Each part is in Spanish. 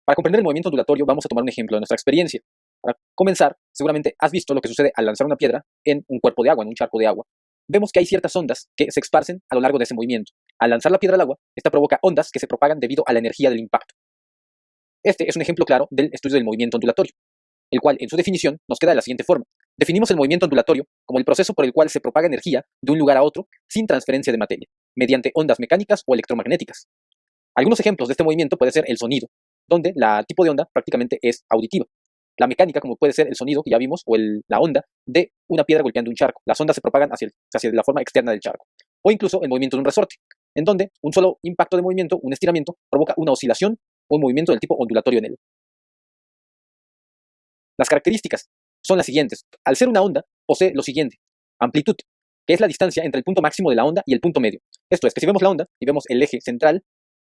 Para comprender el movimiento ondulatorio vamos a tomar un ejemplo de nuestra experiencia. Para comenzar, seguramente has visto lo que sucede al lanzar una piedra en un cuerpo de agua, en un charco de agua. Vemos que hay ciertas ondas que se esparcen a lo largo de ese movimiento. Al lanzar la piedra al agua, esta provoca ondas que se propagan debido a la energía del impacto. Este es un ejemplo claro del estudio del movimiento ondulatorio, el cual en su definición nos queda de la siguiente forma. Definimos el movimiento ondulatorio como el proceso por el cual se propaga energía de un lugar a otro sin transferencia de materia, mediante ondas mecánicas o electromagnéticas. Algunos ejemplos de este movimiento puede ser el sonido, donde la tipo de onda prácticamente es auditiva. La mecánica, como puede ser el sonido que ya vimos, o la onda de una piedra golpeando un charco. Las ondas se propagan hacia la forma externa del charco. O incluso el movimiento de un resorte, en donde un solo impacto de movimiento, un estiramiento, provoca una oscilación o un movimiento del tipo ondulatorio en él. Las características son las siguientes. Al ser una onda, posee lo siguiente: amplitud, que es la distancia entre el punto máximo de la onda y el punto medio. Esto es que si vemos la onda y vemos el eje central,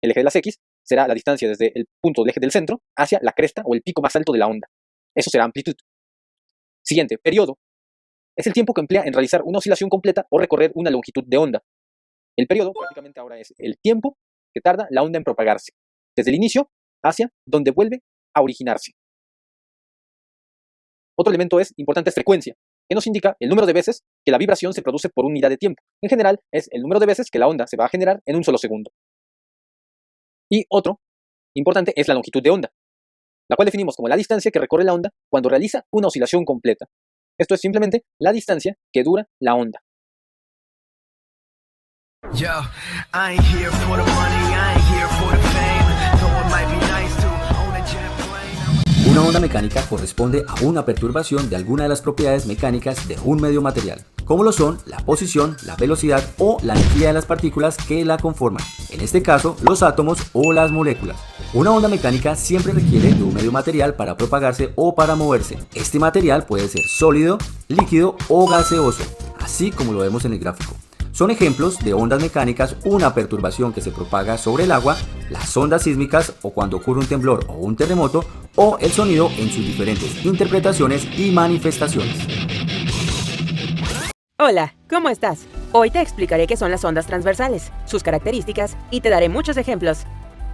el eje de las X, será la distancia desde el punto del eje del centro hacia la cresta o el pico más alto de la onda. Eso será amplitud. Siguiente, periodo. Es el tiempo que emplea en realizar una oscilación completa o recorrer una longitud de onda. El periodo prácticamente ahora es el tiempo que tarda la onda en propagarse, desde el inicio hacia donde vuelve a originarse. Otro elemento importante es frecuencia, que nos indica el número de veces que la vibración se produce por unidad de tiempo. En general, es el número de veces que la onda se va a generar en un solo segundo. Y otro importante es la longitud de onda, la cual definimos como la distancia que recorre la onda cuando realiza una oscilación completa. Esto es simplemente la distancia que dura la onda. Yo, I ain't here for the money, I ain't here for the fame. Though it might be nice to own a jet plane. Una onda mecánica corresponde a una perturbación de alguna de las propiedades mecánicas de un medio material, como lo son la posición, la velocidad o la energía de las partículas que la conforman, en este caso los átomos o las moléculas. Una onda mecánica siempre requiere de un medio material para propagarse o para moverse. Este material puede ser sólido, líquido o gaseoso, así como lo vemos en el gráfico. Son ejemplos de ondas mecánicas una perturbación que se propaga sobre el agua, las ondas sísmicas o cuando ocurre un temblor o un terremoto, o el sonido en sus diferentes interpretaciones y manifestaciones. Hola, ¿cómo estás? Hoy te explicaré qué son las ondas transversales, sus características y te daré muchos ejemplos.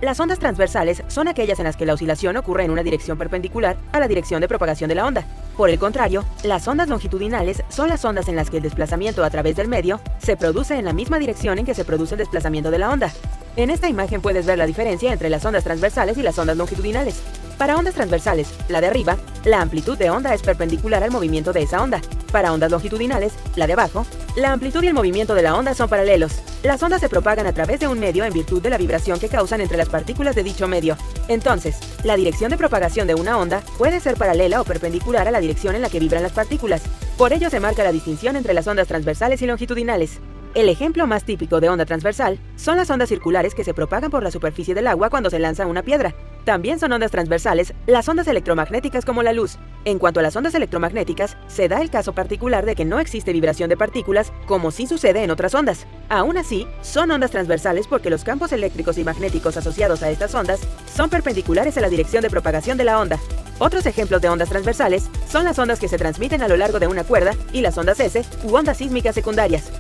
Las ondas transversales son aquellas en las que la oscilación ocurre en una dirección perpendicular a la dirección de propagación de la onda. Por el contrario, las ondas longitudinales son las ondas en las que el desplazamiento a través del medio se produce en la misma dirección en que se produce el desplazamiento de la onda. En esta imagen puedes ver la diferencia entre las ondas transversales y las ondas longitudinales. Para ondas transversales, la de arriba, la amplitud de onda es perpendicular al movimiento de esa onda. Para ondas longitudinales, la de abajo, la amplitud y el movimiento de la onda son paralelos. Las ondas se propagan a través de un medio en virtud de la vibración que causan entre las partículas de dicho medio. Entonces, la dirección de propagación de una onda puede ser paralela o perpendicular a la dirección en la que vibran las partículas. Por ello se marca la distinción entre las ondas transversales y longitudinales. El ejemplo más típico de onda transversal son las ondas circulares que se propagan por la superficie del agua cuando se lanza una piedra. También son ondas transversales las ondas electromagnéticas como la luz. En cuanto a las ondas electromagnéticas, se da el caso particular de que no existe vibración de partículas, como sí sucede en otras ondas. Aún así, son ondas transversales porque los campos eléctricos y magnéticos asociados a estas ondas son perpendiculares a la dirección de propagación de la onda. Otros ejemplos de ondas transversales son las ondas que se transmiten a lo largo de una cuerda y las ondas S u ondas sísmicas secundarias.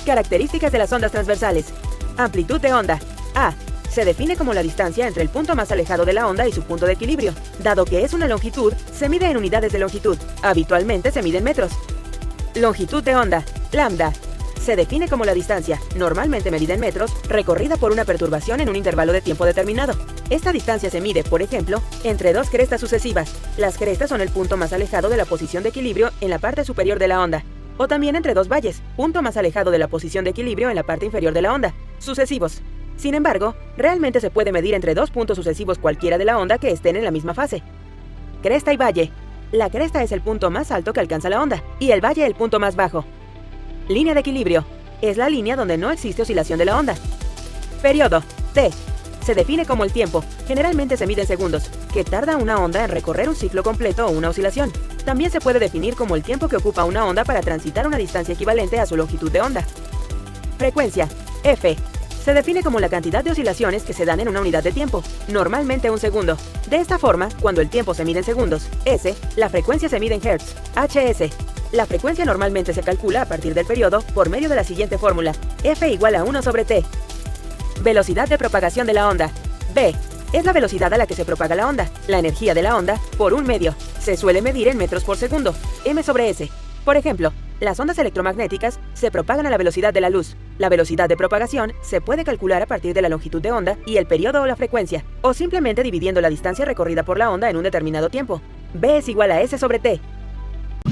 Características de las ondas transversales. Amplitud de onda. A. Se define como la distancia entre el punto más alejado de la onda y su punto de equilibrio. Dado que es una longitud, se mide en unidades de longitud. Habitualmente se mide en metros. Longitud de onda. Lambda. Se define como la distancia, normalmente medida en metros, recorrida por una perturbación en un intervalo de tiempo determinado. Esta distancia se mide, por ejemplo, entre dos crestas sucesivas. Las crestas son el punto más alejado de la posición de equilibrio en la parte superior de la onda. O también entre dos valles, punto más alejado de la posición de equilibrio en la parte inferior de la onda, sucesivos. Sin embargo, realmente se puede medir entre dos puntos sucesivos cualquiera de la onda que estén en la misma fase. Cresta y valle. La cresta es el punto más alto que alcanza la onda, y el valle el punto más bajo. Línea de equilibrio. Es la línea donde no existe oscilación de la onda. Periodo. T. Se define como el tiempo, generalmente se mide en segundos, que tarda una onda en recorrer un ciclo completo o una oscilación. También se puede definir como el tiempo que ocupa una onda para transitar una distancia equivalente a su longitud de onda. Frecuencia. F. Se define como la cantidad de oscilaciones que se dan en una unidad de tiempo, normalmente un segundo. De esta forma, cuando el tiempo se mide en segundos, S, la frecuencia se mide en hertz, Hs. La frecuencia normalmente se calcula a partir del periodo por medio de la siguiente fórmula, F igual a 1 sobre T. Velocidad de propagación de la onda. V. es la velocidad a la que se propaga la onda, la energía de la onda, por un medio. Se suele medir en metros por segundo, m/s. Por ejemplo, las ondas electromagnéticas se propagan a la velocidad de la luz. La velocidad de propagación se puede calcular a partir de la longitud de onda y el periodo o la frecuencia, o simplemente dividiendo la distancia recorrida por la onda en un determinado tiempo. B es igual a S/T.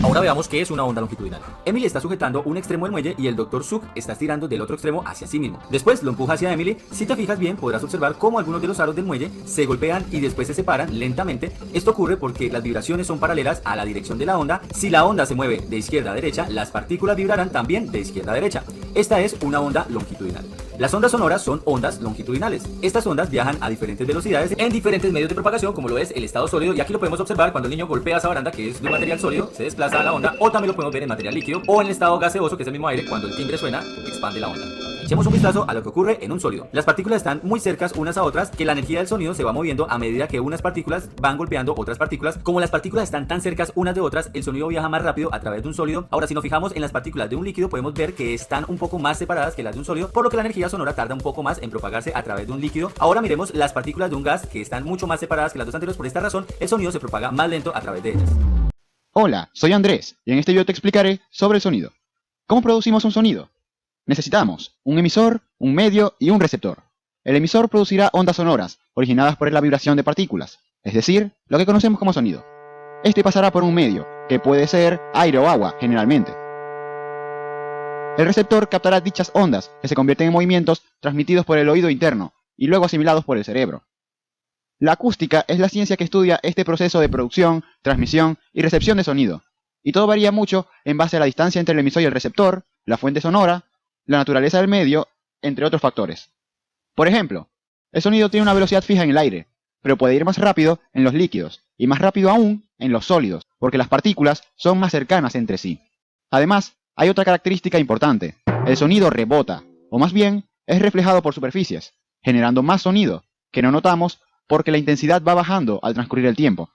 Ahora veamos qué es una onda longitudinal. Emily está sujetando un extremo del muelle y el Dr. Suk está estirando del otro extremo hacia sí mismo. Después lo empuja hacia Emily. Si te fijas bien, podrás observar cómo algunos de los aros del muelle se golpean y después se separan lentamente. Esto ocurre porque las vibraciones son paralelas a la dirección de la onda. Si la onda se mueve de izquierda a derecha, las partículas vibrarán también de izquierda a derecha. Esta es una onda longitudinal. Las ondas sonoras son ondas longitudinales. Estas ondas viajan a diferentes velocidades en diferentes medios de propagación, como lo es el estado sólido, y aquí lo podemos observar cuando el niño golpea esa baranda, que es de un material sólido, se desplaza a la onda, o también lo podemos ver en material líquido o en el estado gaseoso, que es el mismo aire. Cuando el timbre suena, expande la onda. Echemos un vistazo a lo que ocurre en un sólido. Las partículas están muy cercas unas a otras, que la energía del sonido se va moviendo a medida que unas partículas van golpeando otras partículas. Como las partículas están tan cercas unas de otras, el sonido viaja más rápido a través de un sólido. Ahora, si nos fijamos en las partículas de un líquido, podemos ver que están un poco más separadas que las de un sólido, por lo que la energía sonora tarda un poco más en propagarse a través de un líquido. Ahora miremos las partículas de un gas, que están mucho más separadas que las dos anteriores. Por esta razón, el sonido se propaga más lento a través de ellas. Hola, soy Andrés y en este video te explicaré sobre el sonido. ¿Cómo producimos un sonido? Necesitamos un emisor, un medio y un receptor. El emisor producirá ondas sonoras, originadas por la vibración de partículas, es decir, lo que conocemos como sonido. Este pasará por un medio, que puede ser aire o agua, generalmente. El receptor captará dichas ondas, que se convierten en movimientos transmitidos por el oído interno, y luego asimilados por el cerebro. La acústica es la ciencia que estudia este proceso de producción, transmisión y recepción de sonido, y todo varía mucho en base a la distancia entre el emisor y el receptor, la fuente sonora, la naturaleza del medio, entre otros factores. Por ejemplo, el sonido tiene una velocidad fija en el aire, pero puede ir más rápido en los líquidos, y más rápido aún en los sólidos, porque las partículas son más cercanas entre sí. Además, hay otra característica importante: el sonido rebota, o más bien, es reflejado por superficies, generando más sonido, que no notamos porque la intensidad va bajando al transcurrir el tiempo.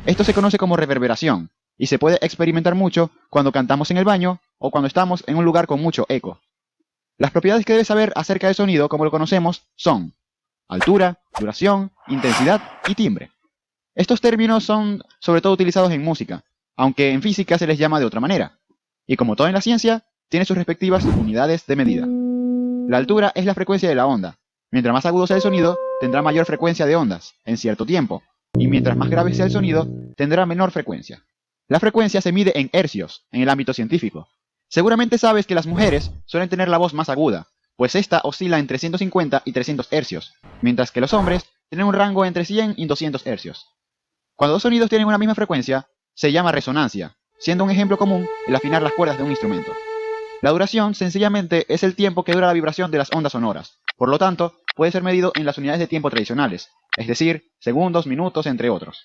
Esto se conoce como reverberación, y se puede experimentar mucho cuando cantamos en el baño o cuando estamos en un lugar con mucho eco. Las propiedades que debes saber acerca del sonido, como lo conocemos, son altura, duración, intensidad y timbre. Estos términos son sobre todo utilizados en música, aunque en física se les llama de otra manera. Y como todo en la ciencia, tiene sus respectivas unidades de medida. La altura es la frecuencia de la onda. Mientras más agudo sea el sonido, tendrá mayor frecuencia de ondas, en cierto tiempo. Y mientras más grave sea el sonido, tendrá menor frecuencia. La frecuencia se mide en hercios, en el ámbito científico. Seguramente sabes que las mujeres suelen tener la voz más aguda, pues esta oscila entre 150 y 300 hercios, mientras que los hombres tienen un rango entre 100 y 200 hercios. Cuando dos sonidos tienen una misma frecuencia, se llama resonancia, siendo un ejemplo común el afinar las cuerdas de un instrumento. La duración sencillamente es el tiempo que dura la vibración de las ondas sonoras, por lo tanto, puede ser medido en las unidades de tiempo tradicionales, es decir, segundos, minutos, entre otros.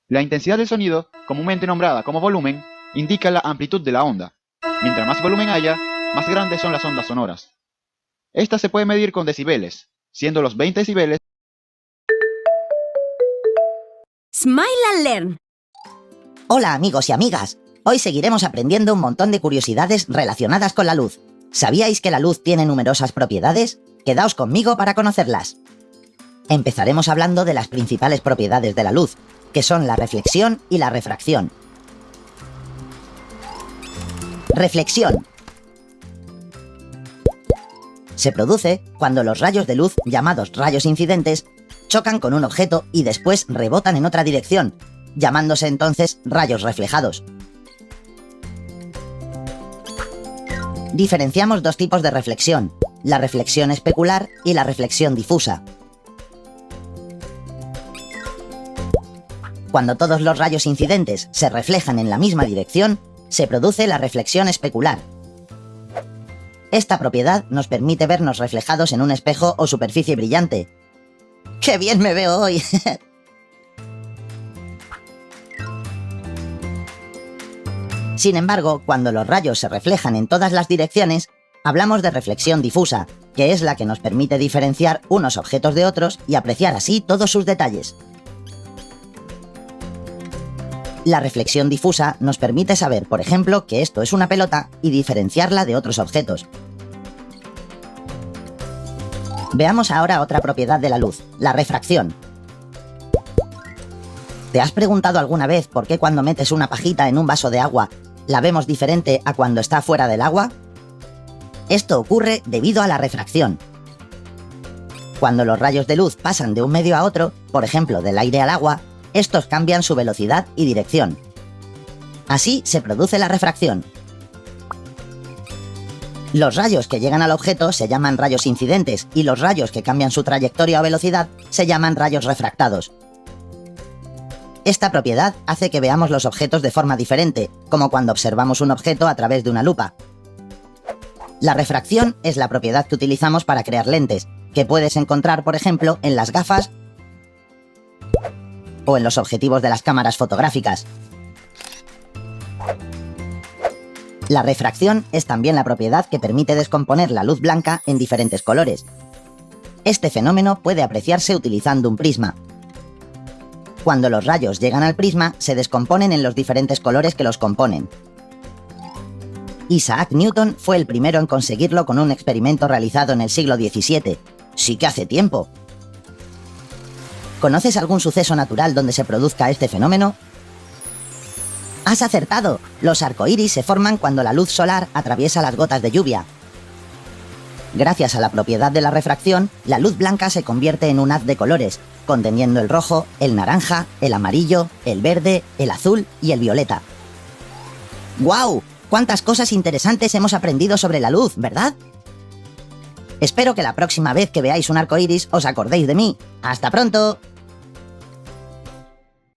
La intensidad del sonido, comúnmente nombrada como volumen, indica la amplitud de la onda. Mientras más volumen haya, más grandes son las ondas sonoras. Esta se puede medir con decibeles, siendo los 20 decibeles. Smile and Learn. Hola amigos y amigas, hoy seguiremos aprendiendo un montón de curiosidades relacionadas con la luz. ¿Sabíais que la luz tiene numerosas propiedades? Quedaos conmigo para conocerlas. Empezaremos hablando de las principales propiedades de la luz, que son la reflexión y la refracción. Reflexión. Se produce cuando los rayos de luz, llamados rayos incidentes, chocan con un objeto y después rebotan en otra dirección, llamándose entonces rayos reflejados. Diferenciamos dos tipos de reflexión, la reflexión especular y la reflexión difusa. Cuando todos los rayos incidentes se reflejan en la misma dirección, se produce la reflexión especular. Esta propiedad nos permite vernos reflejados en un espejo o superficie brillante. ¡Qué bien me veo hoy! Sin embargo, cuando los rayos se reflejan en todas las direcciones, hablamos de reflexión difusa, que es la que nos permite diferenciar unos objetos de otros y apreciar así todos sus detalles. La reflexión difusa nos permite saber, por ejemplo, que esto es una pelota y diferenciarla de otros objetos. Veamos ahora otra propiedad de la luz, la refracción. ¿Te has preguntado alguna vez por qué cuando metes una pajita en un vaso de agua la vemos diferente a cuando está fuera del agua? Esto ocurre debido a la refracción. Cuando los rayos de luz pasan de un medio a otro, por ejemplo del aire al agua, estos cambian su velocidad y dirección. Así se produce la refracción. Los rayos que llegan al objeto se llaman rayos incidentes y los rayos que cambian su trayectoria o velocidad se llaman rayos refractados. Esta propiedad hace que veamos los objetos de forma diferente, como cuando observamos un objeto a través de una lupa. La refracción es la propiedad que utilizamos para crear lentes, que puedes encontrar, por ejemplo, en las gafas o en los objetivos de las cámaras fotográficas. La refracción es también la propiedad que permite descomponer la luz blanca en diferentes colores. Este fenómeno puede apreciarse utilizando un prisma. Cuando los rayos llegan al prisma, se descomponen en los diferentes colores que los componen. Isaac Newton fue el primero en conseguirlo con un experimento realizado en el siglo XVII. ¡Sí que hace tiempo! ¿Conoces algún suceso natural donde se produzca este fenómeno? ¡Has acertado! Los arcoíris se forman cuando la luz solar atraviesa las gotas de lluvia. Gracias a la propiedad de la refracción, la luz blanca se convierte en un haz de colores, conteniendo el rojo, el naranja, el amarillo, el verde, el azul y el violeta. ¡Guau! ¡Cuántas cosas interesantes hemos aprendido sobre la luz!, ¿verdad? Espero que la próxima vez que veáis un arco iris os acordéis de mí. ¡Hasta pronto!